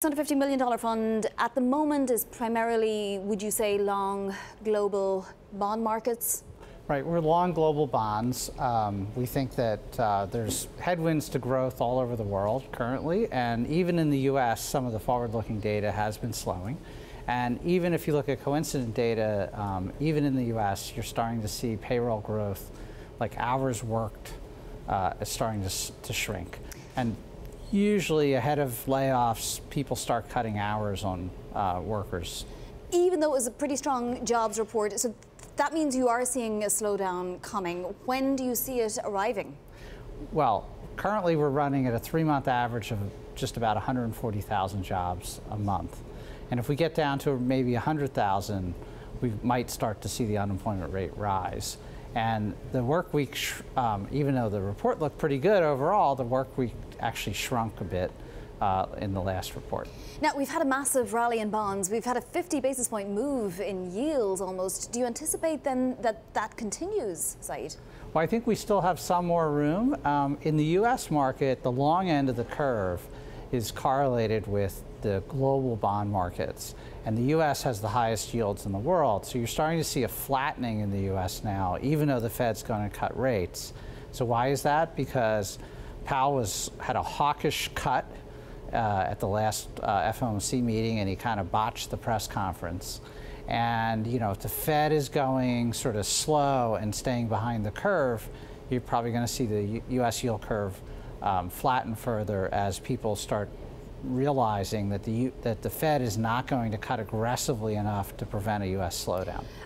$150 million fund at the moment is primarily, would you say, long global bond markets? Right, we're long global bonds. We think that there's headwinds to growth all over the world currently, and even in the US, some of the forward-looking data has been slowing. And even if you look at coincident data, even in the US, you're starting to see payroll growth, like hours worked, is starting to shrink. And usually ahead of layoffs, people start cutting hours on workers. Even though it was a pretty strong jobs report, so that means you are seeing a slowdown coming. When do you see it arriving? Well, currently we're running at a 3-month average of just about 140,000 jobs a month. And if we get down to maybe 100,000, we might start to see the unemployment rate rise. And the work week, even though the report looked pretty good overall, the work week actually shrunk a bit in the last report. Now, we've had a massive rally in bonds. We've had a 50 basis point move in yields almost. Do you anticipate then that that continues, Said? Well, I think we still have some more room. In the US market, the long end of the curve is correlated with the global bond markets. And the US has the highest yields in the world. So you're starting to see a flattening in the US now, even though the Fed's going to cut rates. So why is that? Because Powell had a hawkish cut at the last FOMC meeting, and he kind of botched the press conference. And if the Fed is going sort of slow and staying behind the curve, you're probably going to see the US yield curve flatten further as people start realizing that the Fed is not going to cut aggressively enough to prevent a US slowdown.